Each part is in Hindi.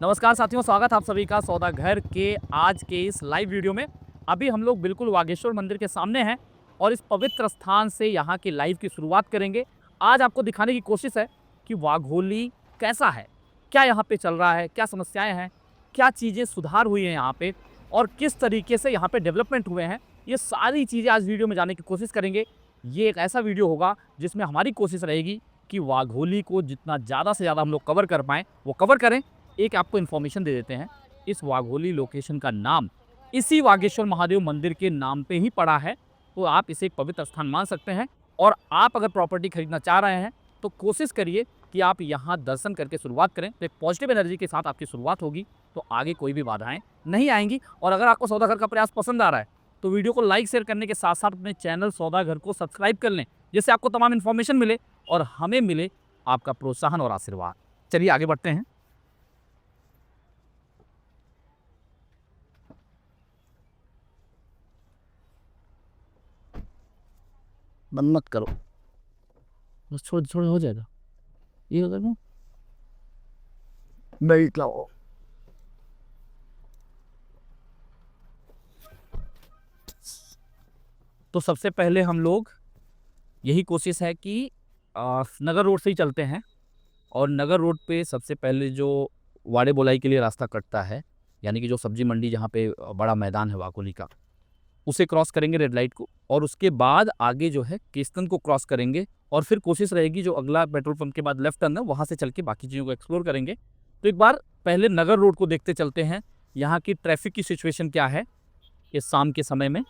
नमस्कार साथियों, स्वागत आप सभी का सौदागर के आज के इस लाइव वीडियो में। अभी हम लोग बिल्कुल वागेश्वर मंदिर के सामने हैं और इस पवित्र स्थान से यहाँ की लाइव की शुरुआत करेंगे। आज आपको दिखाने की कोशिश है कि वाघोली कैसा है, क्या यहाँ पे चल रहा है, क्या समस्याएं हैं, क्या चीज़ें सुधार हुई हैं यहाँ पे और किस तरीके से यहाँ पे डेवलपमेंट हुए हैं। ये सारी चीज़ें आज वीडियो में जानने की कोशिश करेंगे। ये एक ऐसा वीडियो होगा जिसमें हमारी कोशिश रहेगी कि वाघोली को जितना ज़्यादा से ज़्यादा हम लोग कवर कर पाएँ वो कवर करें। एक आपको इन्फॉर्मेशन दे देते हैं, इस वाघोली लोकेशन का नाम इसी वागेश्वर महादेव मंदिर के नाम पे ही पड़ा है, तो आप इसे एक पवित्र स्थान मान सकते हैं। और आप अगर प्रॉपर्टी खरीदना चाह रहे हैं तो कोशिश करिए कि आप यहाँ दर्शन करके शुरुआत करें, तो एक पॉजिटिव एनर्जी के साथ आपकी शुरुआत होगी, तो आगे कोई भी बाधाएं नहीं आएंगी। और अगर आपको सौदागर का प्रयास पसंद आ रहा है तो वीडियो को लाइक शेयर करने के साथ साथ अपने चैनल सौदागर को सब्सक्राइब कर लें, जिससे आपको तमाम इन्फॉर्मेशन मिले और हमें मिले आपका प्रोत्साहन और आशीर्वाद। चलिए आगे बढ़ते हैं। बंद मत करो, बस छोड़ छोड़ हो जाएगा। ये अगर ना बेल्ट लाओ। तो सबसे पहले हम लोग यही कोशिश है कि नगर रोड से ही चलते हैं और नगर रोड पे सबसे पहले जो वाड़े बोलाई के लिए रास्ता कटता है, यानी कि जो सब्जी मंडी जहाँ पे बड़ा मैदान है वाकोली का, उसे क्रॉस करेंगे रेड लाइट को, और उसके बाद आगे जो है केस्तन को क्रॉस करेंगे और फिर कोशिश रहेगी जो अगला पेट्रोल पंप के बाद लेफ्ट टर्न है वहाँ से चल के बाकी चीज़ों को एक्सप्लोर करेंगे। तो एक बार पहले नगर रोड को देखते चलते हैं, यहाँ की ट्रैफिक की सिचुएशन क्या है इस शाम के समय में।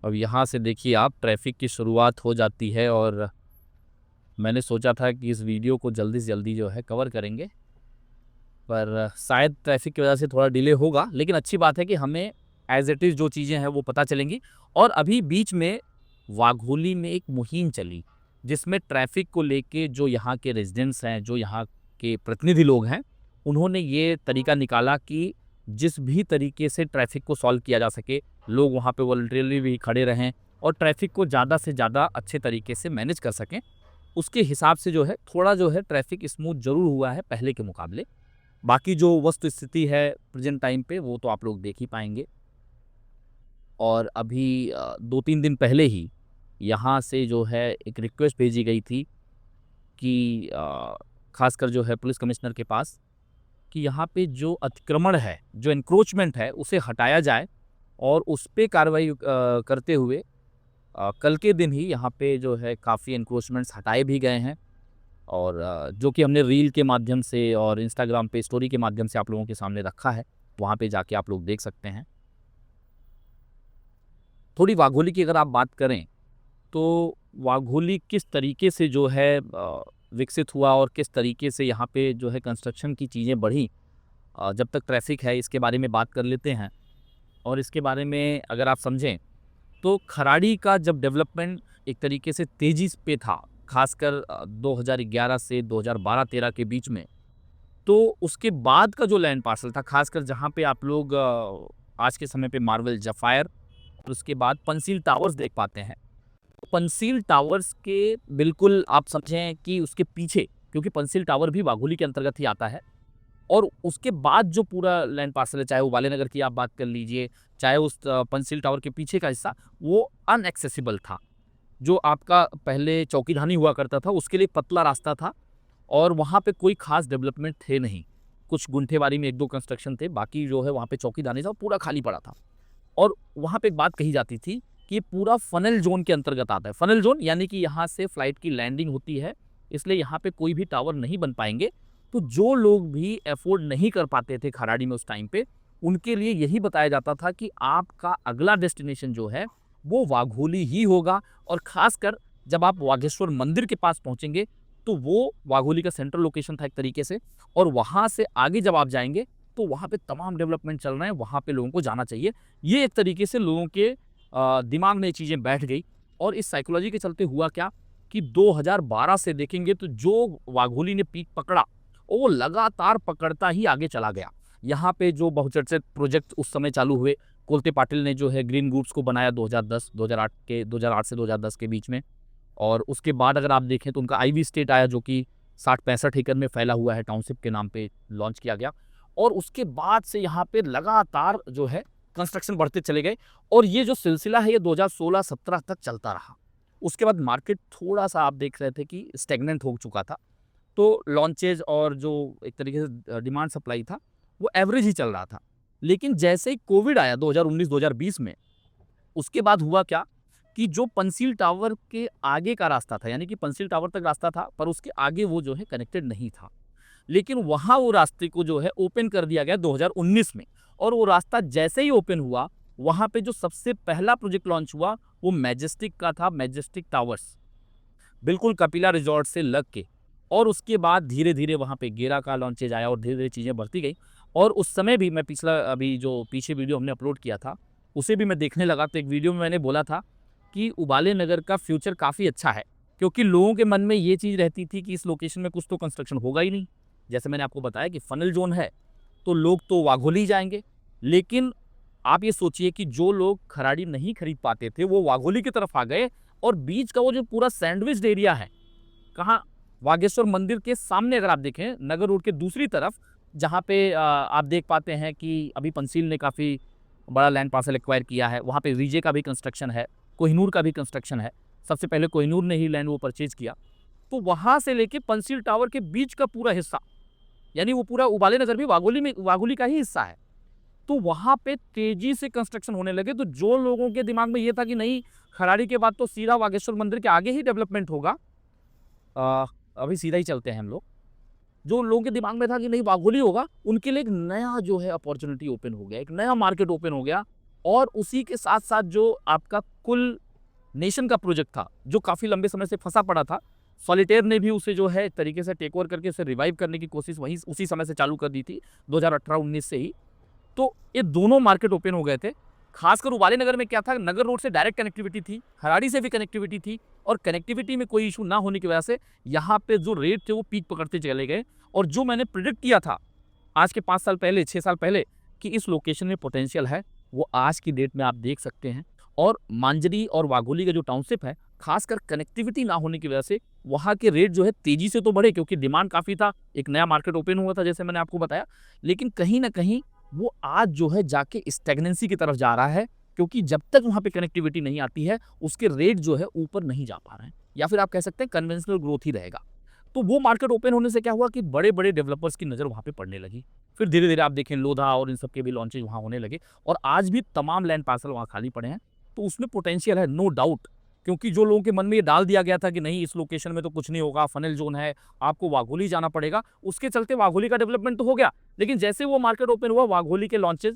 अब यहाँ से देखिए आप ट्रैफिक की शुरुआत हो जाती है और मैंने सोचा था कि इस वीडियो को जल्दी से जल्दी जो है कवर करेंगे, पर शायद ट्रैफिक की वजह से थोड़ा डिले होगा, लेकिन अच्छी बात है कि हमें एज इट इज़ जो चीज़ें हैं वो पता चलेंगी। और अभी बीच में वाघोली में एक मुहिम चली जिसमें ट्रैफिक को लेके जो यहाँ के रेजिडेंट्स हैं, जो यहाँ के प्रतिनिधि लोग हैं, उन्होंने ये तरीका निकाला कि जिस भी तरीके से ट्रैफिक को सॉल्व किया जा सके, लोग वहाँ पे वॉलंटियरली भी खड़े रहें और ट्रैफिक को ज़्यादा से ज़्यादा अच्छे तरीके से मैनेज कर सकें। उसके हिसाब से जो है थोड़ा जो है ट्रैफिक स्मूथ ज़रूर हुआ है पहले के मुकाबले। बाकी जो वस्तु स्थिति है प्रेजेंट टाइम पे वो तो आप लोग देख ही पाएंगे। और अभी 2-3 दिन पहले ही यहाँ से जो है एक रिक्वेस्ट भेजी गई थी कि खासकर जो है पुलिस कमिश्नर के पास, कि यहाँ पे जो अतिक्रमण है, जो एनक्रोचमेंट है, उसे हटाया जाए और उस पे कार्रवाई करते हुए कल के दिन ही यहाँ पे जो है काफ़ी एनक्रोचमेंट्स हटाए भी गए हैं। और जो कि हमने रील के माध्यम से और इंस्टाग्राम पे स्टोरी के माध्यम से आप लोगों के सामने रखा है, वहाँ पे जाके आप लोग देख सकते हैं। थोड़ी वाघोली की अगर आप बात करें तो वाघोली किस तरीके से जो है विकसित हुआ और किस तरीके से यहाँ पे जो है कंस्ट्रक्शन की चीज़ें बढ़ी, जब तक ट्रैफिक है इसके बारे में बात कर लेते हैं। और इसके बारे में अगर आप समझें तो खराड़ी का जब डेवलपमेंट एक तरीके से तेज़ी पे था, खासकर 2011 से 2012-13 के बीच में, तो उसके बाद का जो लैंड पार्सल था, खासकर जहाँ पे आप लोग आज के समय पे मार्वल जफायर और उसके बाद पंसील टावर्स देख पाते हैं। पंसील टावर्स के बिल्कुल आप समझें कि उसके पीछे, क्योंकि पंसील टावर भी वाघोली के अंतर्गत ही आता है, और उसके बाद जो पूरा लैंड पार्सल है, चाहे वो वालेनगर की आप बात कर लीजिए, चाहे उस पंसील टावर के पीछे का हिस्सा, वो अनएक्सेसिबल था। जो आपका पहले चौकीधानी हुआ करता था उसके लिए पतला रास्ता था और वहाँ पे कोई खास डेवलपमेंट थे नहीं। कुछ गुंठेवारी में 1-2 कंस्ट्रक्शन थे, बाकी जो है वहाँ पे चौकीधानी था वो पूरा खाली पड़ा था। और वहाँ पे एक बात कही जाती थी कि ये पूरा फनल जोन के अंतर्गत आता है। फनल जोन यानी कि यहाँ से फ्लाइट की लैंडिंग होती है, इसलिए यहाँ पे कोई भी टावर नहीं बन पाएंगे। तो जो लोग भी अफोर्ड नहीं कर पाते थे खराड़ी में उस टाइम पे, उनके लिए यही बताया जाता था कि आपका अगला डेस्टिनेशन जो है वो वाघोली ही होगा। और ख़ासकर जब आप वागेश्वर मंदिर के पास पहुँचेंगे तो वो वाघोली का सेंट्रल लोकेशन था एक तरीके से, और वहाँ से आगे जब आप जाएंगे तो वहाँ पे तमाम डेवलपमेंट चल रहे हैं, वहाँ पे लोगों को जाना चाहिए। ये एक तरीके से लोगों के दिमाग में ये चीज़ें बैठ गई और इस साइकोलॉजी के चलते हुआ क्या कि 2012 से देखेंगे तो जो वाघोली ने पीक पकड़ा, वो लगातार पकड़ता ही आगे चला गया। यहाँ पे जो बहुचर्चित प्रोजेक्ट उस समय चालू हुए, कोलते पाटिल ने जो है ग्रीन ग्रुप्स को बनाया 2008 से 2010 के बीच में। और उसके बाद अगर आप देखें तो उनका आईवी स्टेट आया जो कि 60-65 एकड़ में फैला हुआ है, टाउनशिप के नाम पे लॉन्च किया गया। और उसके बाद से यहाँ पे लगातार जो है कंस्ट्रक्शन बढ़ते चले गए और ये जो सिलसिला है ये 2016-17 तक चलता रहा। उसके बाद मार्केट थोड़ा-सा आप देख रहे थे कि स्टैग्नेंट हो चुका था। तो लॉन्चेज़ और जो एक तरीके से डिमांड सप्लाई था, वो एवरेज ही चल रहा था। लेकिन जैसे ही कोविड आया 2019-2020 में, उसके बाद हुआ क्या कि जो पंसील टावर के आगे का रास्ता था, यानी कि पंसील टावर तक रास्ता था, पर उसके आगे वो जो है कनेक्टेड नहीं था। लेकिन वहाँ वो रास्ते को जो है ओपन कर दिया गया 2019 में और वो रास्ता जैसे ही ओपन हुआ, वहाँ पे जो सबसे पहला प्रोजेक्ट लॉन्च हुआ, वो मैजेस्टिक का था, मैजेस्टिक टावर्स। बिल्कुल कपिला रिज़ॉर्ट से लग के। और उसके बाद धीरे-धीरे वहाँ पे गेरा का लॉन्चेज़ आया और धीरे-धीरे चीज़ें बढ़ती गई। और उस समय भी मैं पिछला अभी जो पीछे वीडियो हमने अपलोड किया था, उसे भी मैं देखने लगा तो एक वीडियो में मैंने बोला था कि उबाले नगर का फ्यूचर काफ़ी अच्छा है। क्योंकि लोगों के मन में ये चीज़ रहती थी कि इस लोकेशन में कुछ तो कंस्ट्रक्शन होगा ही नहीं। जैसे मैंने आपको बताया कि फनल ज़ोन है, तो लोग तो वाघोली ही जाएँगे। लेकिन आप ये सोचिए कि जो लोग खराड़ी नहीं खरीद पाते थे, वो वाघोली की तरफ आ गए और बीच का वो जो पूरा सैंडविच्ड एरिया है, कहाँ? बागेश्वर मंदिर के सामने अगर आप देखें, नगर रोड के दूसरी तरफ, जहाँ पे आप देख पाते हैं कि अभी पंसील ने काफ़ी बड़ा लैंड पार्सल एक्वायर किया है। वहाँ पे रीजे का भी कंस्ट्रक्शन है, कोहिनूर का भी कंस्ट्रक्शन है। सबसे पहले कोहिनूर ने ही लैंड वो परचेज़ किया। तो वहाँ से लेके पंसील टावर के बीच का पूरा हिस्सा, यानी वो पूरा उबाले नगर भी वाघोली का ही हिस्सा है। तो वहाँ पे तेज़ी से कंस्ट्रक्शन होने लगे। तो जो लोगों के दिमाग में ये था कि नहीं, खराड़ी के बाद तो सीधा बागेश्वर मंदिर के आगे ही डेवलपमेंट होगा, अ, अभी सीधा ही चलते हैं हम लोग। जो लोगों के दिमाग में था कि नहीं वाघोली होगा, उनके लिए एक नया जो है अपॉर्च्युनिटी ओपन हो गया, एक नया मार्केट ओपन हो गया। और उसी के साथ-साथ जो आपका कुल नेशन का प्रोजेक्ट था, जो काफ़ी लंबे समय से फँसा पड़ा था, सॉलिटेयर ने भी उसे जो है एक तरीके से टेक ओवर करके उसे रिवाइव करने की कोशिश वहीं उसी समय से चालू कर दी थी, 2018-19 से ही। तो ये दोनों मार्केट ओपन हो गए थे। खासकर उबाले नगर में क्या था, नगर रोड से डायरेक्ट कनेक्टिविटी थी, हराड़ी से भी कनेक्टिविटी थी और कनेक्टिविटी में कोई इशू ना होने की वजह से यहाँ पे जो रेट थे वो पीक पकड़ते चले गए। और जो मैंने प्रेडिक्ट किया था आज के 5 साल पहले, 6 साल पहले कि इस लोकेशन में पोटेंशियल है, वो आज की डेट में आप देख सकते हैं। और मांजरी और वाघोली का जो टाउनशिप है, खासकर कनेक्टिविटी ना होने की वजह से वहाँ के रेट जो है तेज़ी से तो बढ़े क्योंकि डिमांड काफ़ी था, एक नया मार्केट ओपन हुआ था जैसे मैंने आपको बताया। लेकिन कहीं न कहीं वो आज जो है जाके स्टैग्नेंसी की तरफ जा रहा है क्योंकि जब तक वहाँ पे कनेक्टिविटी नहीं आती है, उसके रेट जो है ऊपर नहीं जा पा रहे हैं या फिर आप कह सकते हैं कन्वेंशनल ग्रोथ ही रहेगा। तो वो मार्केट ओपन होने से क्या हुआ कि बड़े-बड़े डेवलपर्स की नज़र वहाँ पे पड़ने लगी। फिर धीरे-धीरे आप देखें लोधा और इन सब के भी लॉन्चेज़ वहाँ होने लगे और आज भी तमाम लैंड पार्सल वहाँ खाली पड़े हैं। तो उसमें पोटेंशियल है, नो डाउट। क्योंकि जो लोगों के मन में ये डाल दिया गया था कि नहीं इस लोकेशन में तो कुछ नहीं होगा, फनल ज़ोन है, आपको वाघोली जाना पड़ेगा, उसके चलते वाघोली का डेवलपमेंट तो हो गया। लेकिन जैसे वो मार्केट ओपन हुआ, वाघोली के लॉन्चेज़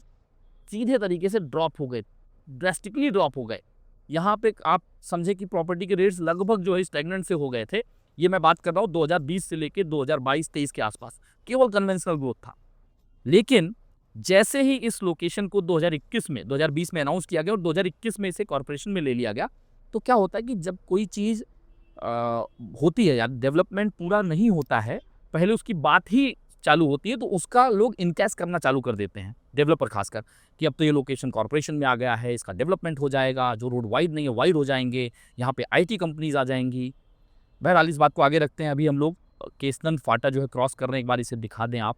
सीधे तरीके से ड्रॉप हो गए, ड्रास्टिकली ड्रॉप हो गए। यहाँ पे आप समझे कि प्रॉपर्टी के रेट्स लगभग जो है स्टैग्नेंट से हो गए थे। ये मैं बात कर रहा हूँ 2020 से लेके 2022-23 के आसपास, केवल कन्वेंशनल ग्रोथ था। लेकिन जैसे ही इस लोकेशन को 2020 में अनाउंस किया गया और 2021 में इसे कॉर्पोरेशन में ले लिया गया, तो क्या होता है कि जब कोई चीज़ होती है या डेवलपमेंट पूरा नहीं होता है, पहले उसकी बात ही चालू होती है, तो उसका लोग इनकैश करना चालू कर देते हैं, डेवलपर खासकर, कि अब तो ये लोकेशन कॉर्पोरेशन में आ गया है, इसका डेवलपमेंट हो जाएगा, जो रोड वाइड नहीं है, वाइड हो जाएँगे, यहाँ पे आईटी कंपनीज़ आ जाएँगी। बहरहाल इस बात को आगे रखते हैं, अभी हम लोग केसनन फाटा जो है क्रॉस कर रहे हैं, एक बार इसे दिखा दें आप।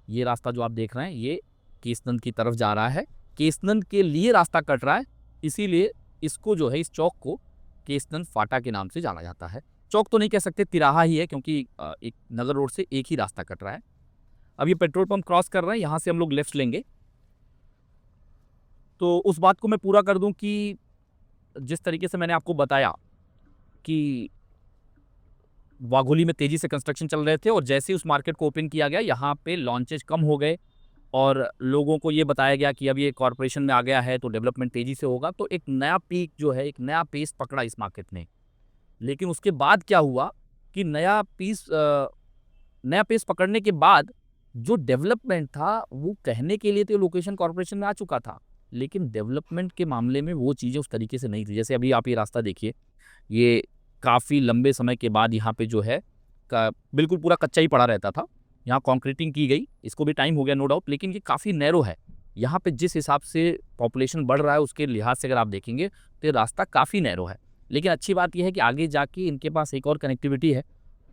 ये रास्ता जो आप देख रहे हैं, ये केसनन की तरफ जा रहा है। केसनन के लिए रास्ता कट रहा है, इसीलिए इसको जो है इस चौक को केसनन फाटा के नाम से जाना जाता है। चौक तो नहीं कह सकते, तिराहा ही है क्योंकि एक नगर रोड से एक ही रास्ता कट रहा है। अब ये पेट्रोल पंप क्रॉस कर रहे हैं, यहाँ से हम लोग लेफ्ट लेंगे। तो उस बात को मैं पूरा कर दूं कि जिस तरीके से मैंने आपको बताया कि वाघोली में तेज़ी से कंस्ट्रक्शन चल रहे थे और जैसे ही उस मार्केट को ओपन किया गया, यहाँ पे लॉन्चेज कम हो गए और लोगों को ये बताया गया कि अब ये कॉर्पोरेशन में आ गया है तो डेवलपमेंट तेज़ी से होगा। तो एक नया पीक जो है, एक नया पेस पकड़ा इस मार्केट ने। लेकिन उसके बाद क्या हुआ कि नया पेस पकड़ने के बाद जो डेवलपमेंट था वो कहने के लिए तो लोकेशन कॉर्पोरेशन में आ चुका था, लेकिन डेवलपमेंट के मामले में वो चीज़ें उस तरीके से नहीं थी। जैसे अभी आप ये रास्ता देखिए, ये काफ़ी लंबे समय के बाद यहाँ पे जो है बिल्कुल पूरा कच्चा ही पड़ा रहता था। यहाँ कंक्रीटिंग की गई, इसको भी टाइम हो गया नो डाउट, लेकिन ये काफ़ी नैरो है। यहाँ पे जिस हिसाब से पॉपुलेशन बढ़ रहा है उसके लिहाज से अगर आप देखेंगे तो ये रास्ता काफ़ी नैरो है। लेकिन अच्छी बात यह है कि आगे जाके इनके पास एक और कनेक्टिविटी है,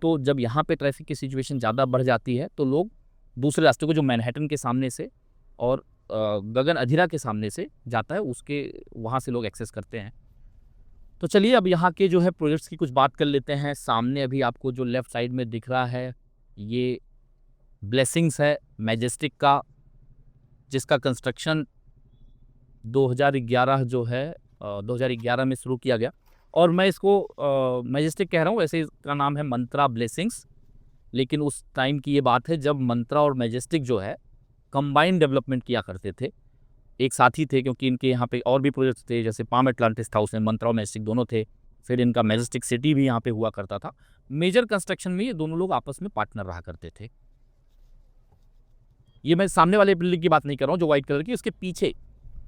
तो जब यहाँ पे ट्रैफिक की सिचुएशन ज़्यादा बढ़ जाती है तो लोग दूसरे रास्ते को, जो मैनहट्टन के सामने से और गगन अधीरा के सामने से जाता है, उसके वहाँ से लोग एक्सेस करते हैं। तो चलिए अब यहाँ के जो है प्रोजेक्ट्स की कुछ बात कर लेते हैं। सामने अभी आपको जो लेफ्ट साइड में दिख रहा है ये ब्लेसिंग्स है मैजेस्टिक का, जिसका कंस्ट्रक्शन 2011 जो है 2011 में शुरू किया गया। और मैं इसको मैजेस्टिक कह रहा हूँ, वैसे इसका नाम है मंत्रा ब्लेसिंग्स, लेकिन उस टाइम की ये बात है जब मंत्रा और मैजेस्टिक जो है कंबाइंड डेवलपमेंट किया करते थे, एक साथ ही थे, क्योंकि इनके यहाँ पे और भी प्रोजेक्ट्स थे, जैसे पाम एटलांटिस था, उसमें मंत्रा और मैजेस्टिक दोनों थे। फिर इनका मैजेस्टिक सिटी भी यहाँ पे हुआ करता था। मेजर कंस्ट्रक्शन में ये दोनों लोग आपस में पार्टनर रहा करते थे। ये मैं सामने वाले बिल्डिंग की बात नहीं कर रहा हूँ जो व्हाइट कलर की, उसके पीछे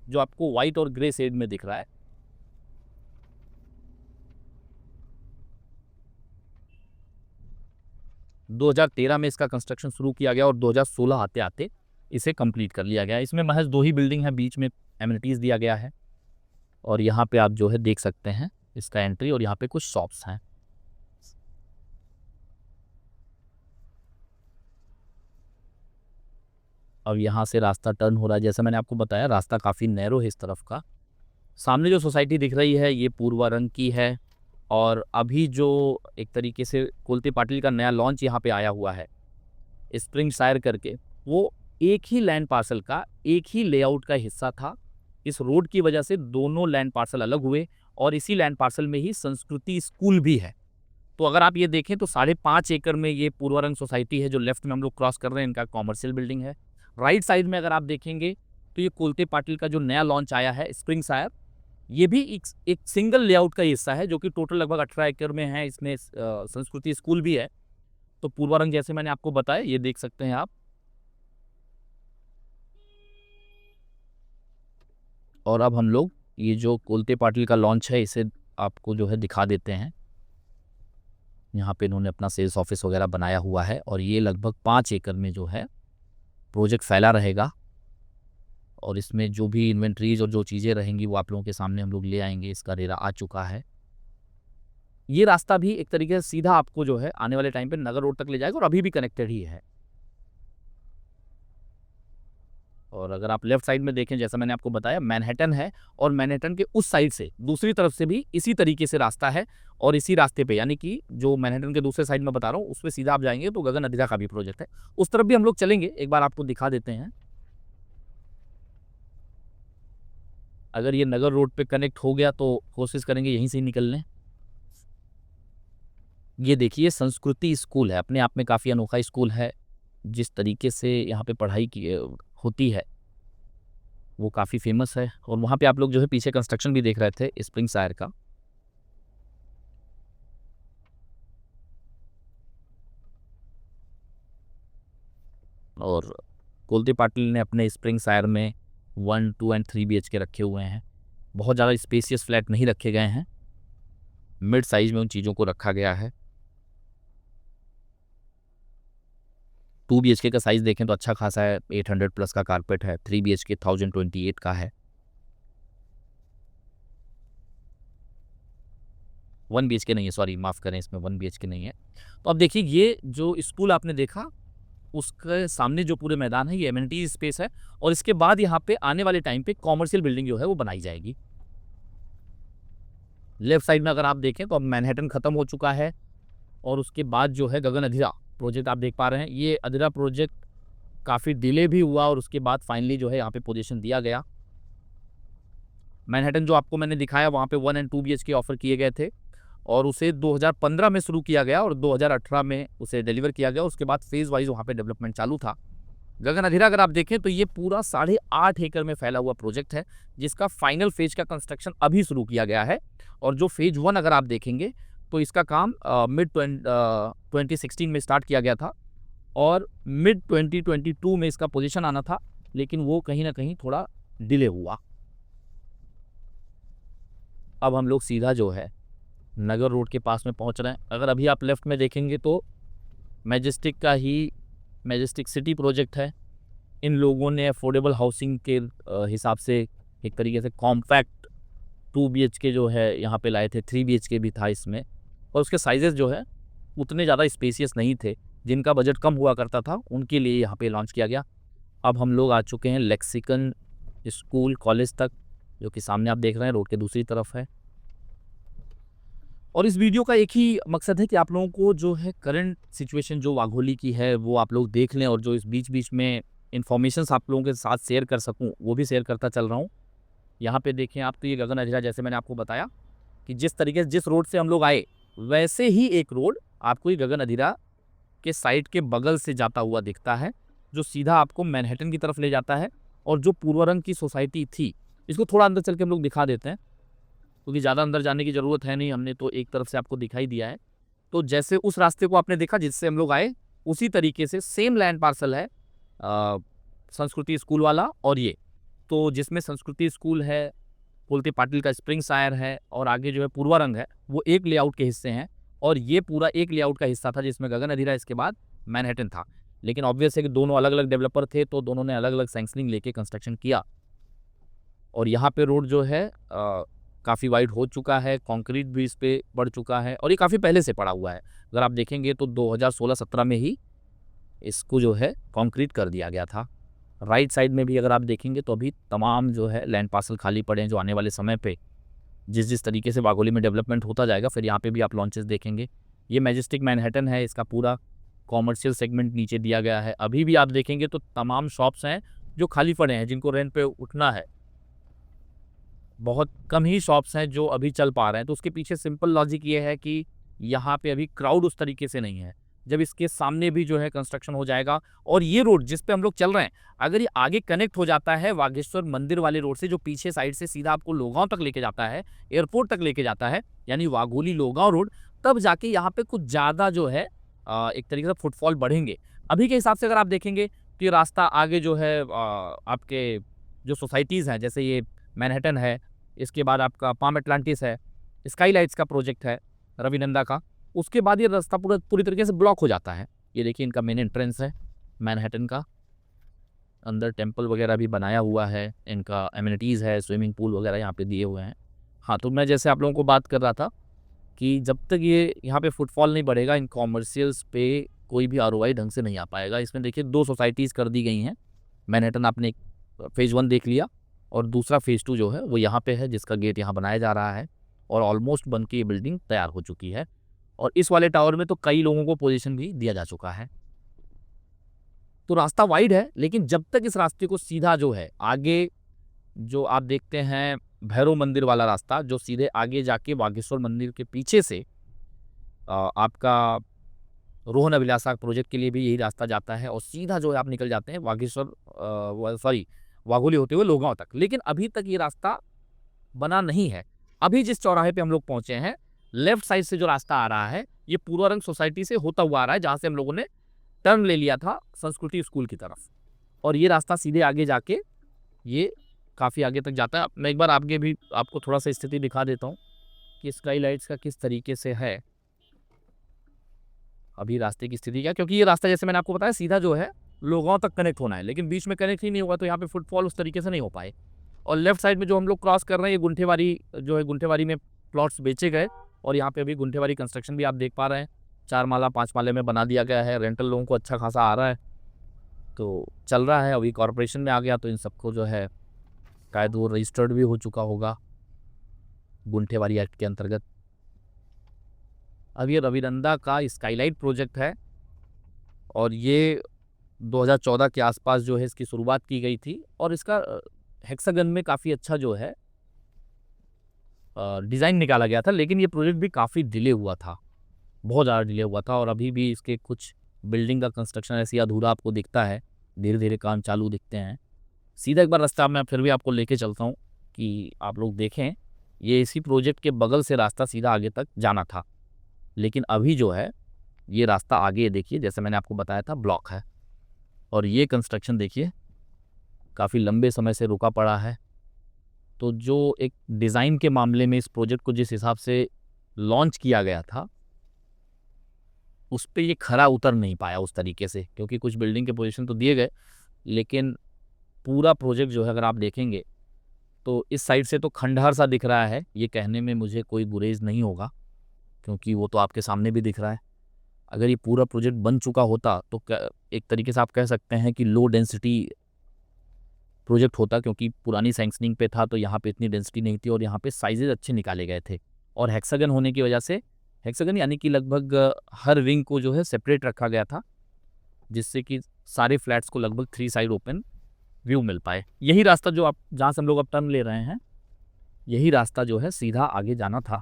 जो आपको व्हाइट और ग्रे शेड में दिख रहा है, 2013 में इसका कंस्ट्रक्शन शुरू किया गया और 2016 आते आते इसे कंप्लीट कर लिया गया। इसमें महज 2 ही बिल्डिंग है, बीच में एमिनिटीज़ दिया गया है और यहाँ पे आप जो है देख सकते हैं इसका एंट्री, और यहाँ पे कुछ शॉप्स हैं। अब यहाँ से रास्ता टर्न हो रहा है, जैसा मैंने आपको बताया रास्ता काफ़ी नैरो है इस तरफ का। सामने जो सोसाइटी दिख रही है ये पूर्वा रंग की है, और अभी जो एक तरीके से कुलती पाटिल का नया लॉन्च यहाँ पे आया हुआ है स्प्रिंग शायर करके, वो एक ही लैंड पार्सल का एक ही लेआउट का हिस्सा था। इस रोड की वजह से दोनों लैंड पार्सल अलग हुए, और इसी लैंड पार्सल में ही संस्कृति स्कूल भी है। तो अगर आप ये देखें तो 5.5 एकड़ में ये पूर्वारंग सोसाइटी है जो लेफ्ट में हम लोग क्रॉस कर रहे हैं, इनका कॉमर्शियल बिल्डिंग है। राइट साइड में अगर आप देखेंगे तो ये कुलते पाटिल का जो नया लॉन्च आया है स्प्रिंग शायर, ये भी एक सिंगल लेआउट का हिस्सा है जो कि टोटल लगभग 18 एकड़ में है। इसमें संस्कृति स्कूल भी है। तो पूर्वारंग जैसे मैंने आपको बताया, ये देख सकते हैं आप। और अब हम लोग ये जो कुलते पाटिल का लॉन्च है इसे आपको जो है दिखा देते हैं। यहाँ पे इन्होंने अपना सेल्स ऑफिस वगैरह बनाया हुआ है, और ये लगभग 5 एकड़ में जो है प्रोजेक्ट फैला रहेगा, और इसमें जो भी इन्वेंट्रीज और जो चीज़ें रहेंगी वो आप लोगों के सामने हम लोग ले आएंगे। इसका रेरा आ चुका है। ये रास्ता भी एक तरीके से सीधा आपको जो है आने वाले टाइम पे नगर रोड तक ले जाएगा, और अभी भी कनेक्टेड ही है। और अगर आप लेफ्ट साइड में देखें, जैसा मैंने आपको बताया मैनहट्टन है, और मैनहट्टन के उस साइड से दूसरी तरफ से भी इसी तरीके से रास्ता है, और इसी रास्ते पे यानी कि जो मैनहट्टन के दूसरे साइड में बता रहा हूँ उस पर सीधा आप जाएंगे तो गगन अधीरा का भी प्रोजेक्ट है, उस तरफ भी हम लोग चलेंगे। एक बार आपको दिखा देते हैं। अगर ये नगर रोड पे कनेक्ट हो गया तो कोशिश करेंगे यहीं से ही निकलने। ये देखिए संस्कृति स्कूल है, अपने आप में काफ़ी अनोखा स्कूल है। जिस तरीके से यहाँ पे पढ़ाई की होती है वो काफ़ी फेमस है। और वहाँ पे आप लोग जो है पीछे कंस्ट्रक्शन भी देख रहे थे स्प्रिंग शायर का। और कुलदीप पाटिल ने अपने स्प्रिंग शायर में 1, 2 एंड 3 BHK रखे हुए हैं। बहुत ज़्यादा स्पेसियस फ्लैट नहीं रखे गए हैं, मिड साइज में उन चीज़ों को रखा गया है। 2 BHK का साइज़ देखें तो अच्छा खासा है, 800 प्लस का कारपेट है। 3 BHK 1028 का है। 1 BHK नहीं है, सॉरी माफ़ करें, इसमें 1 BHK नहीं है। तो अब देखिए ये जो स्कूल आपने देखा उसके सामने जो पूरे मैदान है ये एमिनिटी स्पेस है, और इसके बाद यहाँ पे आने वाले टाइम पे कॉमर्शियल बिल्डिंग जो है वो बनाई जाएगी। लेफ्ट साइड में अगर आप देखें तो अब मैनहट्टन ख़त्म हो चुका है, और उसके बाद जो है गगन अधीरा प्रोजेक्ट आप देख पा रहे हैं। ये अधीरा प्रोजेक्ट काफ़ी डिले भी हुआ, और उसके बाद फाइनली जो है यहाँ पे पोजीशन दिया गया। मैनहट्टन जो आपको मैंने दिखाया वहाँ पे 1 एंड 2 BHK ऑफर किए गए थे, और उसे 2015 में शुरू किया गया और 2018 में उसे डिलीवर किया गया। उसके बाद फेज़ वाइज वहाँ पे डेवलपमेंट चालू था। गगन अधीरा अगर आप देखें तो ये पूरा 8.5 एकड़ में फैला हुआ प्रोजेक्ट है, जिसका फाइनल फेज का कंस्ट्रक्शन अभी शुरू किया गया है। और जो फेज 1 अगर आप देखेंगे तो इसका काम मिड 2016 में स्टार्ट किया गया था, और मिड 2022 में इसका पोजीशन आना था, लेकिन वो कहीं ना कहीं थोड़ा डिले हुआ। अब हम लोग सीधा जो है नगर रोड के पास में पहुंच रहे हैं। अगर अभी आप लेफ्ट में देखेंगे तो मैजेस्टिक का ही मैजेस्टिक सिटी प्रोजेक्ट है। इन लोगों ने अफोर्डेबल हाउसिंग के हिसाब से एक तरीके से कॉम्पैक्ट 2 BHK जो है यहाँ पे लाए थे। 3 BHK भी था इसमें, और उसके साइजेस जो है उतने ज़्यादा स्पेसियस नहीं थे। जिनका बजट कम हुआ करता था उनके लिए यहाँ पे लॉन्च किया गया। अब हम लोग आ चुके हैं लेक्सिकन स्कूल कॉलेज तक, जो कि सामने आप देख रहे हैं रोड के दूसरी तरफ है। और इस वीडियो का एक ही मकसद है कि आप लोगों को जो है करंट सिचुएशन जो वाघोली की है वो आप लोग देख लें, और जो इस बीच बीच में इन्फॉर्मेशंस आप लोगों के साथ शेयर कर सकूं वो भी शेयर करता चल रहा हूं। यहाँ पे देखें आप, तो ये गगन अधीरा, जैसे मैंने आपको बताया कि जिस तरीके से जिस रोड से हम लोग आए वैसे ही एक रोड आपको ये गगन अधीरा के साइड के बगल से जाता हुआ दिखता है, जो सीधा आपको मैनहट्टन की तरफ ले जाता है। और जो पूर्वरंग की सोसाइटी थी, इसको थोड़ा अंदर चल के हम लोग दिखा देते हैं, क्योंकि ज़्यादा अंदर जाने की ज़रूरत है नहीं, हमने तो एक तरफ से आपको दिखाई दिया है। तो जैसे उस रास्ते को आपने देखा जिससे हम लोग आए, उसी तरीके से सेम लैंड पार्सल है संस्कृति स्कूल वाला। और ये तो जिसमें संस्कृति स्कूल है, पुलती पाटिल का स्प्रिंग शायर है, और आगे जो है पूर्वारंग है, वो एक लेआउट के हिस्से हैं। और ये पूरा एक लेआउट का हिस्सा था जिसमें गगन अधीरा, इसके बाद मैनहट्टन था। लेकिन ऑब्वियस है कि दोनों अलग अलग डेवलपर थे, तो दोनों ने अलग अलग सैंक्शनिंग लेके कंस्ट्रक्शन किया। और यहाँ पे रोड जो है काफ़ी वाइड हो चुका है, कंक्रीट भी इस पे पड़ चुका है, और ये काफ़ी पहले से पड़ा हुआ है। अगर आप देखेंगे तो 2016-17 में ही इसको जो है कंक्रीट कर दिया गया था। राइट साइड में भी अगर आप देखेंगे तो अभी तमाम जो है लैंड पार्सल खाली पड़े हैं, जो आने वाले समय पे जिस जिस तरीके से वाघोली में डेवलपमेंट होता जाएगा, फिर यहाँ पे भी आप लॉन्चेस देखेंगे। ये मैजेस्टिक मैनहट्टन है, इसका पूरा कॉमर्शियल सेगमेंट नीचे दिया गया है। अभी भी आप देखेंगे तो तमाम शॉप्स हैं जो खाली पड़े हैं, जिनको रेंट पे उठना है। बहुत कम ही शॉप्स हैं जो अभी चल पा रहे हैं। तो उसके पीछे सिंपल लॉजिक ये है कि यहाँ पे अभी क्राउड उस तरीके से नहीं है। जब इसके सामने भी जो है कंस्ट्रक्शन हो जाएगा, और ये रोड जिस पे हम लोग चल रहे हैं, अगर ये आगे कनेक्ट हो जाता है वागेश्वर मंदिर वाले रोड से, जो पीछे साइड से सीधा आपको लोगांव तक लेके जाता है, एयरपोर्ट तक लेके जाता है, यानी वाघोली लोगांव रोड, तब जाके यहाँ पे कुछ ज़्यादा जो है एक तरीके से फुटफॉल बढ़ेंगे। अभी के हिसाब से अगर आप देखेंगे तो ये रास्ता आगे जो है आपके जो सोसाइटीज़ हैं, जैसे ये मैनहट्टन है, इसके बाद आपका पाम एटलांटिस है, स्काईलाइट्स का प्रोजेक्ट है रविनंदा का, उसके बाद ये रास्ता पूरी तरीके से ब्लॉक हो जाता है। ये देखिए इनका मेन एंट्रेंस है मैनहट्टन का, अंदर टेम्पल वगैरह भी बनाया हुआ है, इनका एमिनिटीज़ है, स्विमिंग पूल वगैरह यहाँ पे दिए हुए हैं। हाँ, तो मैं जैसे आप लोगों को बात कर रहा था कि जब तक ये यहाँ पे फुटफॉल नहीं बढ़ेगा, इन कॉमर्शियल्स पे कोई भी ROI ढंग से नहीं आ पाएगा। इसमें देखिए 2 सोसाइटीज़ कर दी गई हैं। मैनहट्टन आपने फेज़ 1 देख लिया, और दूसरा फेज़ 2 जो है वो यहाँ पे है, जिसका गेट यहाँ बनाया जा रहा है, और ऑलमोस्ट बन के ये बिल्डिंग तैयार हो चुकी है। और इस वाले टावर में तो कई लोगों को पोजीशन भी दिया जा चुका है। तो रास्ता वाइड है, लेकिन जब तक इस रास्ते को सीधा जो है आगे, जो आप देखते हैं भैरव मंदिर वाला रास्ता, जो सीधे आगे जाके बागेश्वर मंदिर के पीछे से आपका रोहन अभिलाषा प्रोजेक्ट के लिए भी यही रास्ता जाता है, और सीधा जो है आप निकल जाते हैं वाघोली होते हुए लोगांव तक। लेकिन अभी तक ये रास्ता बना नहीं है। अभी जिस चौराहे पे हम लोग पहुंचे हैं, लेफ्ट साइड से जो रास्ता आ रहा है, ये पूर्वारंग सोसाइटी से होता हुआ आ रहा है, जहां से हम लोगों ने टर्न ले लिया था संस्कृति स्कूल की तरफ। और ये रास्ता सीधे आगे जाके ये काफ़ी आगे तक जाता है। मैं एक बार आगे भी आपको थोड़ा सा स्थिति दिखा देता हूँ कि स्काईलाइट्स का किस तरीके से है अभी रास्ते की स्थिति क्या, क्योंकि ये रास्ता जैसे मैंने आपको बताया सीधा जो है लोगांव तक कनेक्ट होना है, लेकिन बीच में कनेक्ट ही नहीं होगा, तो यहाँ पे फुटफॉल उस तरीके से नहीं हो पाए। और लेफ्ट साइड में जो हम लोग क्रॉस कर रहे हैं, ये गुंठेवारी जो है, गुंठेवारी में प्लॉट्स बेचे गए, और यहाँ पे अभी गुंठेवारी कंस्ट्रक्शन भी आप देख पा रहे हैं, 4 माला 5 माले में बना दिया गया है। रेंटल लोगों को अच्छा खासा आ रहा है, तो चल रहा है। अभी कॉरपोरेशन में आ गया तो इन सबको जो है शायद वो रजिस्टर्ड भी हो चुका होगा गुंठेवारी एक्ट के अंतर्गत। अब ये रविनंदा का स्काईलाइट प्रोजेक्ट है, और ये 2014 के आसपास जो है इसकी शुरुआत की गई थी, और इसका हेक्सागन में काफ़ी अच्छा जो है डिज़ाइन निकाला गया था। लेकिन ये प्रोजेक्ट भी काफ़ी डिले हुआ था, बहुत ज़्यादा डिले हुआ था, और अभी भी इसके कुछ बिल्डिंग का कंस्ट्रक्शन ऐसे अधूरा आपको दिखता है, धीरे धीरे काम चालू दिखते हैं। सीधा एक बार रास्ता मैं फिर भी आपको लेके चलता हूँ कि आप लोग देखें। ये इसी प्रोजेक्ट के बगल से रास्ता सीधा आगे तक जाना था, लेकिन अभी जो है ये रास्ता आगे देखिए, जैसे मैंने आपको बताया था ब्लॉक है, और ये कंस्ट्रक्शन देखिए काफ़ी लंबे समय से रुका पड़ा है। तो जो एक डिज़ाइन के मामले में इस प्रोजेक्ट को जिस हिसाब से लॉन्च किया गया था, उस पे ये खरा उतर नहीं पाया उस तरीके से, क्योंकि कुछ बिल्डिंग के पोजीशन तो दिए गए, लेकिन पूरा प्रोजेक्ट जो है अगर आप देखेंगे तो इस साइड से तो खंडहर सा दिख रहा है। ये कहने में मुझे कोई गुरेज नहीं होगा, क्योंकि वो तो आपके सामने भी दिख रहा है। अगर ये पूरा प्रोजेक्ट बन चुका होता तो एक तरीके से आप कह सकते हैं कि लो डेंसिटी प्रोजेक्ट होता, क्योंकि पुरानी सैंक्शनिंग पे था तो यहाँ पे इतनी डेंसिटी नहीं थी और यहाँ पे साइजेज अच्छे निकाले गए थे। और हेक्सागन होने की वजह से, हेक्सागन यानी कि लगभग हर विंग को जो है सेपरेट रखा गया था, जिससे कि सारे फ्लैट्स को लगभग 3 साइड ओपन व्यू मिल पाए। यही रास्ता जो आप जहाँ से हम लोग अब टर्न ले रहे हैं, यही रास्ता जो है सीधा आगे जाना था।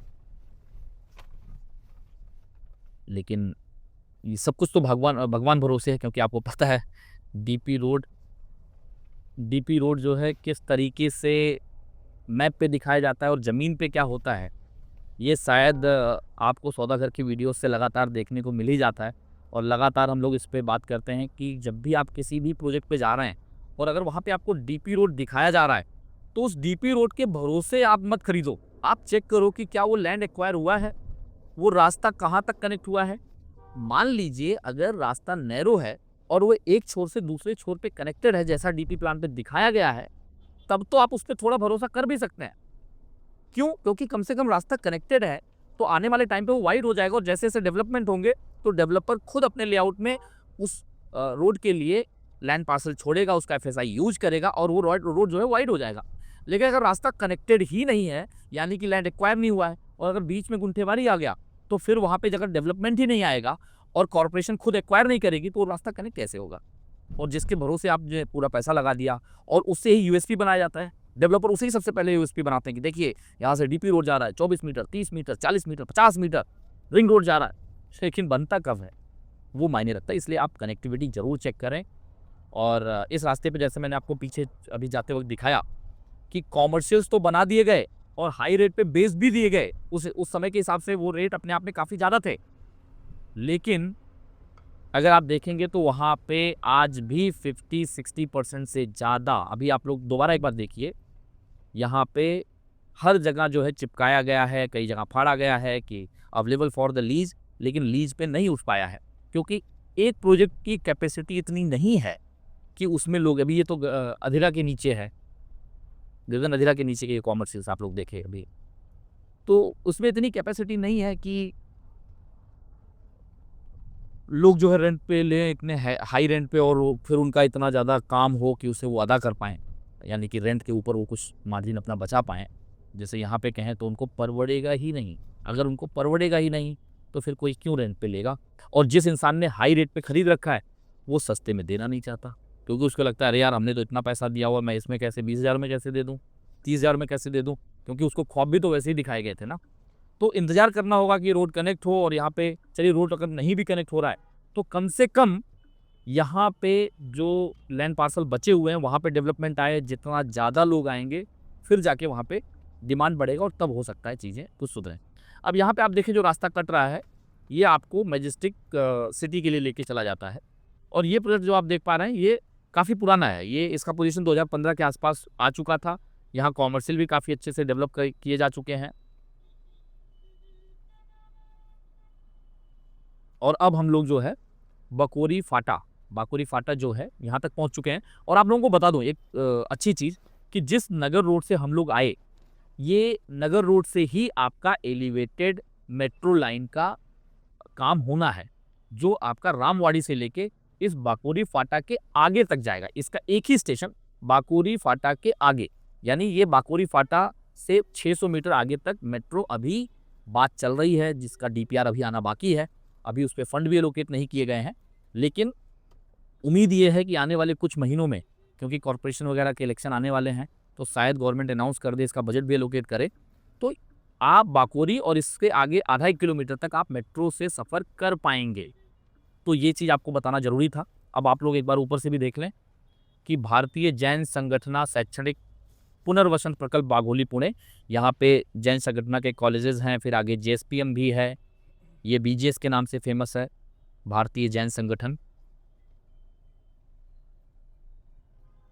लेकिन ये सब कुछ तो भगवान भगवान भरोसे है, क्योंकि आपको पता है डीपी रोड जो है किस तरीके से मैप पे दिखाया जाता है और ज़मीन पे क्या होता है, ये शायद आपको सौदागर की वीडियो से लगातार देखने को मिल ही जाता है। और लगातार हम लोग इस पे बात करते हैं कि जब भी आप किसी भी प्रोजेक्ट पे जा रहे हैं और अगर वहाँ पे आपको डीपी रोड दिखाया जा रहा है, तो उस डीपी रोड के भरोसे आप मत खरीदो। आप चेक करो कि क्या वो लैंड एक्वायर हुआ है, वो रास्ता कहाँ तक कनेक्ट हुआ है। मान लीजिए अगर रास्ता नैरो है और वो एक छोर से दूसरे छोर पे कनेक्टेड है, जैसा डीपी प्लान पे दिखाया गया है, तब तो आप उस पर थोड़ा भरोसा कर भी सकते हैं। क्यों? क्योंकि कम से कम रास्ता कनेक्टेड है, तो आने वाले टाइम पे वो वाइड हो जाएगा और जैसे जैसे डेवलपमेंट होंगे तो डेवलपर खुद अपने लेआउट में उस रोड के लिए लैंड पार्सल छोड़ेगा, उसका एफएसआई यूज करेगा और वो रोड जो है वाइड हो जाएगा। लेकिन अगर रास्ता कनेक्टेड ही नहीं है, यानी कि लैंड एक्वायर नहीं हुआ है, और अगर बीच में गुंठेबारी आ गया, तो फिर वहाँ पे अगर डेवलपमेंट ही नहीं आएगा और कॉर्पोरेशन खुद एक्वायर नहीं करेगी, तो वो रास्ता कनेक्ट कैसे होगा? और जिसके भरोसे आप जो पूरा पैसा लगा दिया और उससे ही यूएसपी बनाया जाता है। डेवलपर उसे ही सबसे पहले यूएसपी बनाते हैं कि देखिए यहाँ से डीपी रोड जा रहा है 24 metre, 30 metre, 40 metre, 50 metre ring road जा रहा है। लेकिन बनता कब है, वो मायने रखता है। इसलिए आप कनेक्टिविटी जरूर चेक करें। और इस रास्ते पे जैसे मैंने आपको पीछे अभी जाते वक्त दिखाया कि कॉमर्शियल्स तो बना दिए गए और हाई रेट पे बेस भी दिए गए। उस समय के हिसाब से वो रेट अपने आप में काफ़ी ज़्यादा थे, लेकिन अगर आप देखेंगे तो वहाँ पे आज भी 50-60% से ज़्यादा, अभी आप लोग दोबारा एक बार देखिए, यहाँ पे हर जगह जो है चिपकाया गया है, कई जगह फाड़ा गया है कि अवेलेबल फॉर द लीज, लेकिन लीज पे नहीं उठ पाया है, क्योंकि एक प्रोजेक्ट की कैपेसिटी इतनी नहीं है कि उसमें लोग, अभी ये तो अधीरा के नीचे है, गगन अधीरा के नीचे के ये कॉमर्शियल्स आप लोग देखें अभी, तो उसमें इतनी कैपेसिटी नहीं है कि लोग जो है रेंट पे लें इतने हाई रेंट पे, और फिर उनका इतना ज़्यादा काम हो कि उसे वो अदा कर पाएँ, यानी कि रेंट के ऊपर वो कुछ मार्जिन अपना बचा पाएँ। जैसे यहाँ पे कहें तो उनको परवड़ेगा ही नहीं। अगर उनको परवड़ेगा ही नहीं तो फिर कोई क्यों रेंट पे लेगा? और जिस इंसान ने हाई रेट पे खरीद रखा है, वो सस्ते में देना नहीं चाहता, क्योंकि उसको लगता है अरे यार हमने तो इतना पैसा दिया हुआ, मैं इसमें कैसे 20,000 में कैसे दे दूँ, 30,000 में कैसे दे दूँ, क्योंकि उसको ख्वाब भी तो वैसे ही दिखाए गए थे ना। तो इंतज़ार करना होगा कि रोड कनेक्ट हो, और यहाँ पे चलिए रोड अगर नहीं भी कनेक्ट हो रहा है तो कम से कम यहाँ पे जो लैंड पार्सल बचे हुए हैं वहाँ पे डेवलपमेंट आए। जितना ज़्यादा लोग आएंगे फिर जाके वहाँ पे डिमांड बढ़ेगा और तब हो सकता है चीज़ें कुछ सुधरें। अब यहाँ पे आप देखें जो रास्ता कट रहा है, ये आपको मैजेस्टिक सिटी के लिए लेके चला जाता है। और ये प्रोजेक्ट जो आप देख पा रहे हैं ये काफ़ी पुराना है, ये इसका पोजीशन 2015 के आसपास आ चुका था। यहाँ कॉमर्शियल भी काफ़ी अच्छे से डेवलप किए जा चुके हैं, और अब हम लोग जो है बाकोरी फाटा जो है यहाँ तक पहुँच चुके हैं। और आप लोगों को बता दूँ एक अच्छी चीज़ कि जिस नगर रोड से हम लोग आए, ये नगर रोड से ही आपका एलिवेटेड मेट्रो लाइन का काम होना है, जो आपका रामवाड़ी से लेके इस बाकोरी फाटा के आगे तक जाएगा। इसका एक ही स्टेशन बाकोरी फाटा के आगे, यानी ये बाकोरी फाटा से 600 मीटर आगे तक मेट्रो अभी बात चल रही है, जिसका डीपीआर अभी आना बाकी है। अभी उस पर फंड भी एलोकेट नहीं किए गए हैं, लेकिन उम्मीद ये है कि आने वाले कुछ महीनों में, क्योंकि कॉर्पोरेशन वगैरह के इलेक्शन आने वाले हैं, तो शायद गवर्नमेंट अनाउंस कर दे, इसका बजट भी एलोकेट करे, तो आप बाकोरी और इसके आगे आधा 1 किलोमीटर तक आप मेट्रो से सफ़र कर पाएंगे। तो ये चीज़ आपको बताना जरूरी था। अब आप लोग एक बार ऊपर से भी देख लें कि भारतीय जैन संगठना शैक्षणिक पुनर्वसन प्रकल्प बाघोली पुणे, यहाँ पे जैन संगठना के कॉलेजेस हैं, फिर आगे जेएसपीएम भी है, ये बीजीएस के नाम से फेमस है। भारतीय जैन संगठन।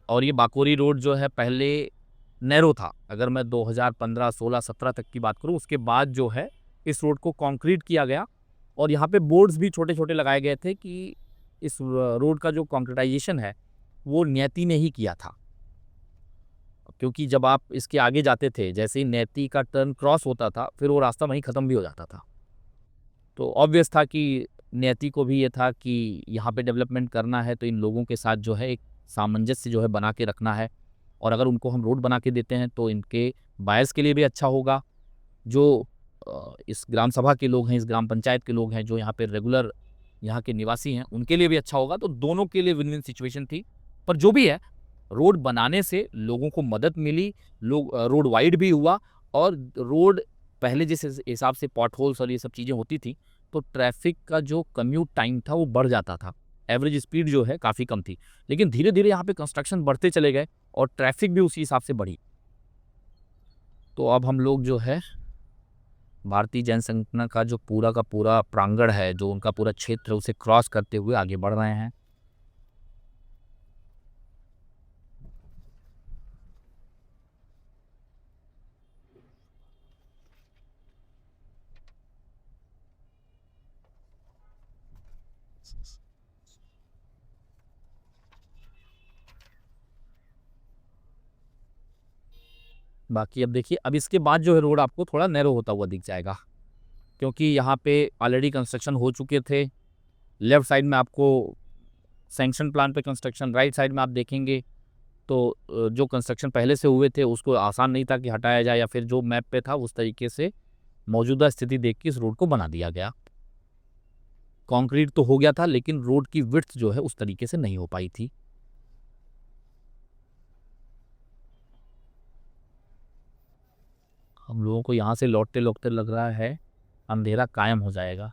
और ये बाकोरी रोड जो है पहले नैरो था। अगर मैं 2015, 16, 17 तक की बात करूं, उसके बाद जो है इस रोड को कंक्रीट किया गया और यहाँ पे बोर्ड्स भी छोटे छोटे लगाए गए थे कि इस रोड का जो कंक्रीटाइजेशन है वो नियति ने ही किया था। क्योंकि जब आप इसके आगे जाते थे, जैसे ही नियति का टर्न क्रॉस होता था, फिर वो रास्ता वहीं ख़त्म भी हो जाता था। तो ऑब्वियस था कि नियति को भी ये था कि यहाँ पे डेवलपमेंट करना है तो इन लोगों के साथ जो है एक सामंजस्य जो है बना के रखना है। और अगर उनको हम रोड बना के देते हैं तो इनके बायर्स के लिए भी अच्छा होगा। जो इस ग्राम सभा के लोग हैं, इस ग्राम पंचायत के लोग हैं, जो यहाँ पे रेगुलर यहाँ के निवासी हैं, उनके लिए भी अच्छा होगा। तो दोनों के लिए विन विन सिचुएशन थी। पर जो भी है, रोड बनाने से लोगों को मदद मिली, लोग रोड वाइड भी हुआ। और रोड पहले जिस हिसाब से पॉट होल्स और ये सब चीज़ें होती थी, तो ट्रैफिक का जो कम्यूट टाइम था वो बढ़ जाता था। एवरेज स्पीड जो है काफ़ी कम थी। लेकिन धीरे धीरे यहाँ पे कंस्ट्रक्शन बढ़ते चले गए और ट्रैफिक भी उसी हिसाब से बढ़ी। तो अब हम लोग जो है भारतीय जैन संगठन का जो पूरा का पूरा प्रांगण है, जो उनका पूरा क्षेत्र है, उसे क्रॉस करते हुए आगे बढ़ रहे हैं। बाकी अब देखिए, अब इसके बाद जो है रोड आपको थोड़ा नैरो होता हुआ दिख जाएगा, क्योंकि यहाँ पे ऑलरेडी कंस्ट्रक्शन हो चुके थे। लेफ्ट साइड में आपको सैंक्शन प्लान पे कंस्ट्रक्शन, राइट साइड में आप देखेंगे तो जो कंस्ट्रक्शन पहले से हुए थे उसको आसान नहीं था कि हटाया जाए, या फिर जो मैप पे था उस तरीके से मौजूदा स्थिति देख के इस रोड को बना दिया गया। कंक्रीट तो हो गया था, लेकिन रोड की विड्थ जो है उस तरीके से नहीं हो पाई थी। हम लोगों को यहाँ से लौटते लौटते लग रहा है अंधेरा कायम हो जाएगा।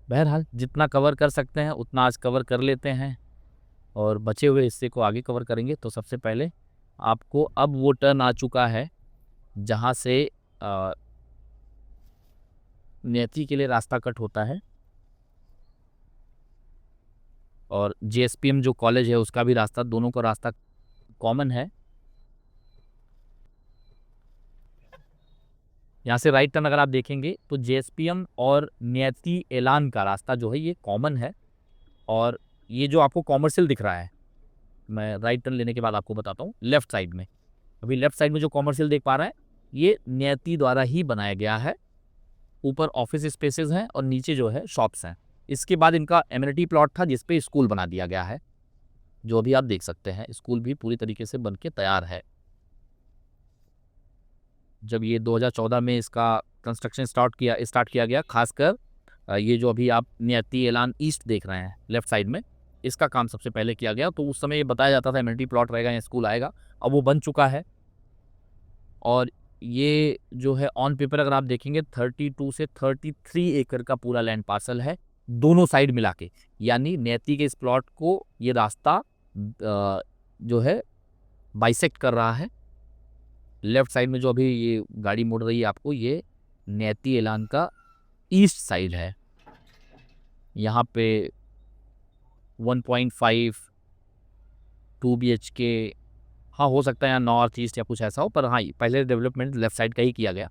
बहरहाल जितना कवर कर सकते हैं उतना आज कवर कर लेते हैं और बचे हुए हिस्से को आगे कवर करेंगे। तो सबसे पहले आपको अब वो टर्न आ चुका है जहाँ से नियति के लिए रास्ता कट होता है, और जेएसपीएम जो कॉलेज है उसका भी रास्ता, दोनों का रास्ता कॉमन है। यहाँ से राइट टर्न अगर आप देखेंगे तो जेएसपीएम और नियति एलान का रास्ता जो है ये कॉमन है। और ये जो आपको कॉमर्शियल दिख रहा है, मैं राइट टर्न लेने के बाद आपको बताता हूँ। लेफ्ट साइड में, अभी लेफ्ट साइड में जो कॉमर्शियल देख पा रहा है, ये नियति द्वारा ही बनाया गया है। ऊपर ऑफिस स्पेसेस हैं और नीचे जो है शॉप्स हैं। इसके बाद इनका एमिनिटी प्लॉट था जिसपे स्कूल बना दिया गया है, जो अभी आप देख सकते हैं। स्कूल भी पूरी तरीके से बन के तैयार है। जब ये 2014 में इसका कंस्ट्रक्शन स्टार्ट किया गया, खासकर ये जो अभी आप नियति एलान ईस्ट देख रहे हैं लेफ्ट साइड में, इसका काम सबसे पहले किया गया। तो उस समय ये बताया जाता था एमिनिटी प्लॉट रहेगा या स्कूल आएगा। अब वो बन चुका है। और ये जो है ऑन पेपर अगर आप देखेंगे 32 से 33 एकड़ का पूरा लैंड पार्सल है, दोनों साइड मिला के। यानी नियति के इस प्लॉट को ये रास्ता जो है बाइसेक्ट कर रहा है। लेफ्ट साइड में जो अभी ये गाड़ी मुड़ रही है आपको, ये नियति एलान का ईस्ट साइड है। यहाँ पे 1.5 2 BHK, हाँ हो सकता है यहाँ नॉर्थ ईस्ट या कुछ ऐसा हो, पर हाँ पहले डेवलपमेंट लेफ्ट साइड का ही किया गया।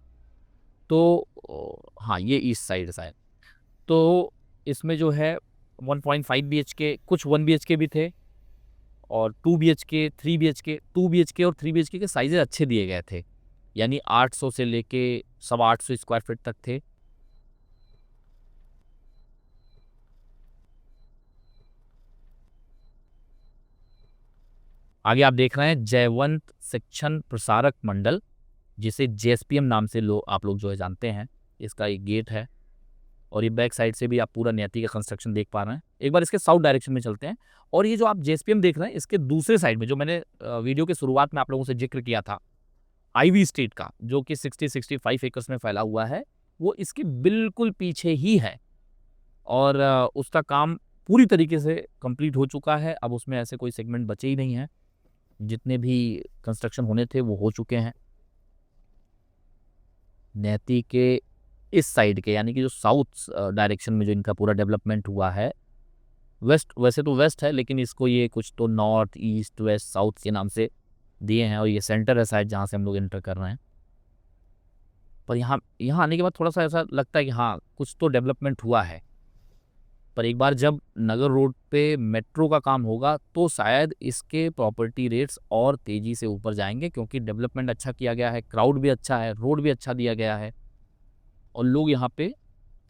तो हाँ ये ईस्ट साइड है। तो इसमें जो है 1.5 BHK, कुछ 1 BHK भी थे, और 2 BHK, 3 BHK, 2 BHK और 3 BHK के साइजेज अच्छे दिए गए थे। यानी 800 से लेके 850 स्क्वायर फीट तक थे। आगे आप देख रहे हैं जयवंत शिक्षण प्रसारक मंडल, जिसे जेएसपीएम नाम से आप लोग जो है जानते हैं। इसका एक गेट है, और ये बैक साइड से भी आप पूरा नियति का कंस्ट्रक्शन देख पा रहे हैं। एक बार इसके साउथ डायरेक्शन में चलते हैं, और ये जो आप जेएसपीएम देख रहे हैं इसके दूसरे साइड में, जो मैंने वीडियो के शुरुआत में आप लोगों से जिक्र किया था आईवी स्टेट का, जो कि 60-65 एकर्स में फैला हुआ है, वो इसके बिल्कुल पीछे ही है। और उसका काम पूरी तरीके से कंप्लीट हो चुका है। अब उसमें ऐसे कोई सेगमेंट बचे ही नहीं हैं। जितने भी कंस्ट्रक्शन होने थे वो हो चुके हैं। नियति के इस साइड के, यानी कि जो साउथ डायरेक्शन में जो इनका पूरा डेवलपमेंट हुआ है, वेस्ट वैसे तो वेस्ट है, लेकिन इसको ये कुछ तो नॉर्थ ईस्ट वेस्ट साउथ के नाम से दिए हैं, और ये सेंटर है शायद जहाँ से हम लोग एंटर कर रहे हैं। पर यहाँ यहाँ आने के बाद थोड़ा सा ऐसा लगता है कि हाँ कुछ तो डेवलपमेंट हुआ है। पर एक बार जब नगर रोड पे मेट्रो का काम होगा तो शायद इसके प्रॉपर्टी रेट्स और तेज़ी से ऊपर जाएंगे, क्योंकि डेवलपमेंट अच्छा किया गया है, क्राउड भी अच्छा है, रोड भी अच्छा दिया गया है, और लोग यहाँ पे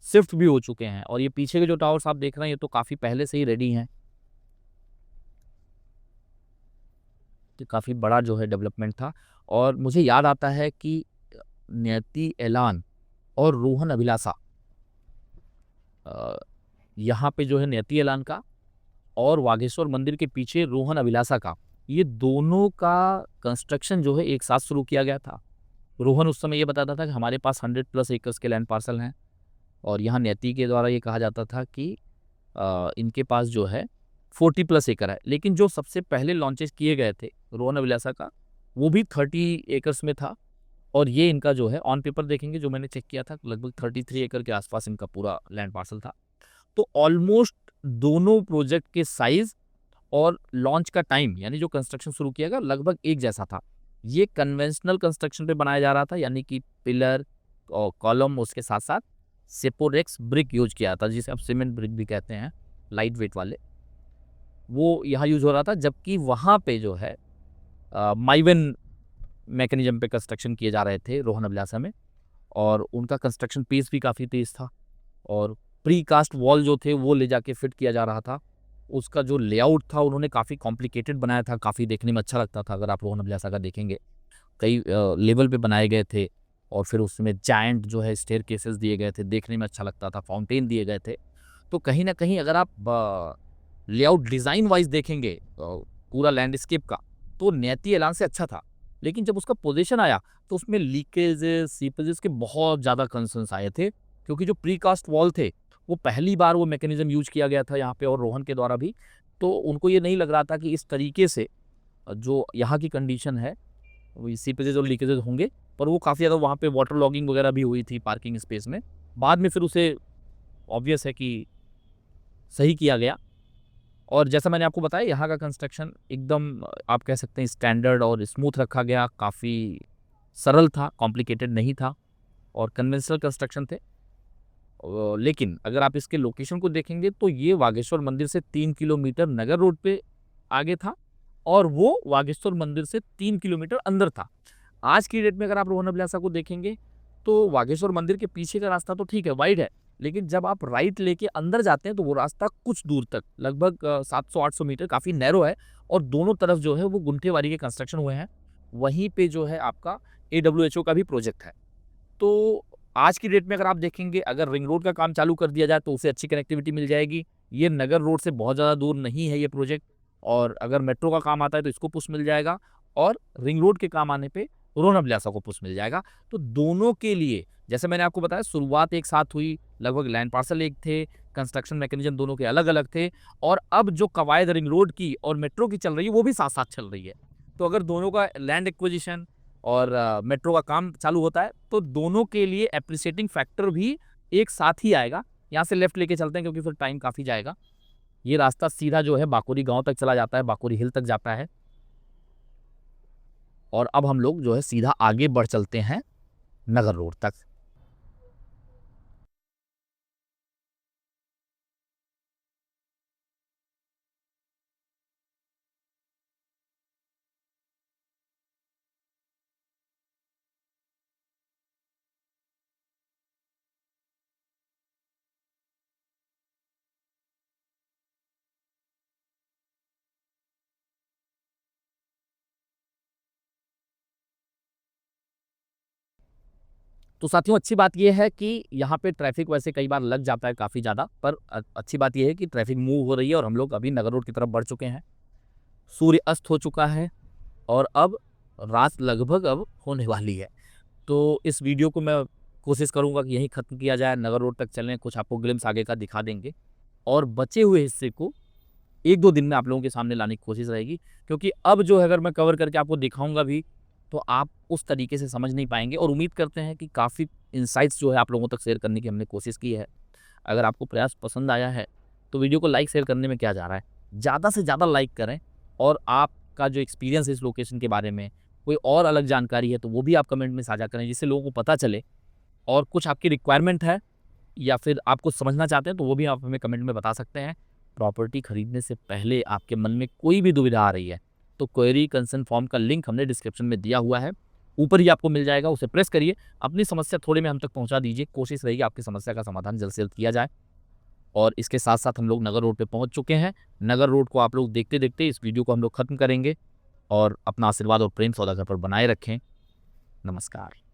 शिफ्ट भी हो चुके हैं। और ये पीछे के जो टावर्स आप देख रहे हैं ये तो काफ़ी पहले से ही रेडी हैं। तो काफ़ी बड़ा जो है डेवलपमेंट था। और मुझे याद आता है कि नियति एलान और रोहन अभिलाषा, यहाँ पे जो है नियति एलान का और वागेश्वर मंदिर के पीछे रोहन अभिलाषा का, ये दोनों का कंस्ट्रक्शन जो है एक साथ शुरू किया गया था। रोहन उस समय ये बताता था कि हमारे पास 100+ एकर्स के लैंड पार्सल हैं, और यहाँ नियति के द्वारा ये कहा जाता था कि इनके पास जो है 40+ एकड़ है। लेकिन जो सबसे पहले लॉन्चेस किए गए थे रोहन अभिलाषा का, वो भी 30 एकर्स में था, और ये इनका जो है ऑन पेपर देखेंगे जो मैंने चेक किया था लगभग 33 एकड़ के आसपास इनका पूरा लैंड पार्सल था। तो ऑलमोस्ट दोनों प्रोजेक्ट के साइज और लॉन्च का टाइम, यानी जो कंस्ट्रक्शन शुरू किया गया, लगभग एक जैसा था। ये कन्वेंशनल कंस्ट्रक्शन पे बनाया जा रहा था, यानी कि पिलर और कॉलम, उसके साथ साथ सेपोरेक्स ब्रिक यूज किया था, जिसे आप सीमेंट ब्रिक भी कहते हैं, लाइट वेट वाले, वो यहाँ यूज हो रहा था। जबकि वहाँ पे जो है माइवन मैकेनिज्म पे कंस्ट्रक्शन किए जा रहे थे रोहन अभिलाषा में, और उनका कंस्ट्रक्शन पेस भी काफ़ी तेज था, और प्री कास्ट वॉल जो थे वो ले जाके फिट किया जा रहा था। उसका जो लेआउट था उन्होंने काफ़ी कॉम्प्लिकेटेड बनाया था, काफ़ी देखने में अच्छा लगता था। अगर आप रोहन अभिलाषा का देखेंगे, कई लेवल पे बनाए गए थे, और फिर उसमें जायंट जो है स्टेयर केसेस दिए गए थे, देखने में अच्छा लगता था, फाउंटेन दिए गए थे। तो कहीं ना कहीं अगर आप लेआउट डिज़ाइन वाइज देखेंगे पूरा लैंडस्केप का, तो नियति एलान से अच्छा था। लेकिन जब उसका पोजीशन आया तो उसमें लीकेजेस सीपेजेस के बहुत ज़्यादा कंसर्न्स आए थे, क्योंकि जो प्रीकास्ट वॉल थे वो पहली बार वो मैकेनिज्म यूज किया गया था यहाँ पे, और रोहन के द्वारा भी। तो उनको ये नहीं लग रहा था कि इस तरीके से जो यहाँ की कंडीशन है वो सीपेजेस और लीकेजेस होंगे। पर वो काफ़ी ज़्यादा वहाँ पे वाटर लॉगिंग वगैरह भी हुई थी पार्किंग स्पेस में। बाद में फिर उसे ऑब्वियस है कि सही किया गया। और जैसा मैंने आपको बताया, यहाँ का कंस्ट्रक्शन एकदम आप कह सकते हैं स्टैंडर्ड और स्मूथ रखा गया, काफ़ी सरल था, कॉम्प्लिकेटेड नहीं था, और कन्वेंशनल कंस्ट्रक्शन थे। लेकिन अगर आप इसके लोकेशन को देखेंगे तो ये वागेश्वर मंदिर से 3 किलोमीटर नगर रोड पे आगे था, और वो वागेश्वर मंदिर से 3 किलोमीटर अंदर था। आज की डेट में अगर आप रोहन अभिलाषा को देखेंगे तो वागेश्वर मंदिर के पीछे का रास्ता तो ठीक है, वाइड है, लेकिन जब आप राइट लेके अंदर जाते हैं तो वो रास्ता कुछ दूर तक, लगभग 700-800 मीटर, काफ़ी नैरो है, और दोनों तरफ जो है वो गुंठेवारी के कंस्ट्रक्शन हुए हैं। वहीं पे जो है आपका AWHO का भी प्रोजेक्ट है। तो आज की डेट में अगर आप देखेंगे, अगर रिंग रोड का काम चालू कर दिया जाए तो उसे अच्छी कनेक्टिविटी मिल जाएगी। ये नगर रोड से बहुत ज़्यादा दूर नहीं है ये प्रोजेक्ट, और अगर मेट्रो का काम आता है तो इसको पुश मिल जाएगा, और रिंग रोड के काम आने पे रोहन अभिलाषा को पुश मिल जाएगा। तो दोनों के लिए, जैसे मैंने आपको बताया, शुरुआत एक साथ हुई, लगभग लैंड पार्सल एक थे, कंस्ट्रक्शन मैकेनिज्म दोनों के अलग अलग थे, और अब जो कवायद रिंग रोड की और मेट्रो की चल रही है वो भी साथ साथ चल रही है। तो अगर दोनों का लैंड एक्विजिशन और मेट्रो का काम चालू होता है तो दोनों के लिए एप्रिसिएटिंग फैक्टर भी एक साथ ही आएगा। यहाँ से लेफ्ट लेके चलते हैं क्योंकि फिर टाइम काफ़ी जाएगा। ये रास्ता सीधा जो है बाकोरी गांव तक चला जाता है, बाकोरी हिल तक जाता है, और अब हम लोग जो है सीधा आगे बढ़ चलते हैं नगर रोड तक। तो साथियों, अच्छी बात यह है कि यहाँ पे ट्रैफिक वैसे कई बार लग जाता है काफ़ी ज़्यादा, पर अच्छी बात यह है कि ट्रैफिक मूव हो रही है और हम लोग अभी नगर रोड की तरफ बढ़ चुके हैं। सूर्य अस्त हो चुका है और अब रात लगभग अब होने वाली है। तो इस वीडियो को मैं कोशिश करूँगा कि यहीं ख़त्म किया जाए, नगर रोड तक चलें, कुछ आपको ग्लिम्स आगे का दिखा देंगे, और बचे हुए हिस्से को 1-2 दिन में आप लोगों के सामने लाने की कोशिश रहेगी। क्योंकि अब जो है अगर मैं कवर करके आपको दिखाऊँगा भी तो आप उस तरीके से समझ नहीं पाएँगे और उम्मीद करते हैं कि काफ़ी इनसाइट्स जो है आप लोगों तक शेयर करने की हमने कोशिश की है। अगर आपको प्रयास पसंद आया है, तो वीडियो को लाइक शेयर करने में क्या जा रहा है? ज़्यादा से ज़्यादा लाइक करें और आपका जो एक्सपीरियंस है इस लोकेशन के बारे में, कोई और अलग जानकारी है तो वो भी आप कमेंट में साझा करें जिससे लोगों को पता चले और कुछ आपकी रिक्वायरमेंट है या फिर आप कुछ समझना चाहते हैं तो वो भी आप हमें कमेंट में बता सकते हैं। प्रॉपर्टी खरीदने से पहले आपके मन में कोई भी दुविधा आ रही है, तो क्वेरी कंसर्न फॉर्म का लिंक हमने डिस्क्रिप्शन में दिया हुआ है। ऊपर ही आपको मिल जाएगा, उसे प्रेस करिए, अपनी समस्या थोड़े में हम तक पहुँचा दीजिए, कोशिश रहेगी आपकी समस्या का समाधान जल्द से जल्द किया जाए। और इसके साथ-साथ हम लोग नगर रोड पे पहुँच चुके हैं। नगर रोड को आप लोग देखते-देखते इस वीडियो को हम लोग खत्म करेंगे और अपना आशीर्वाद और प्रेम सौदागर पर बनाए रखें। नमस्कार।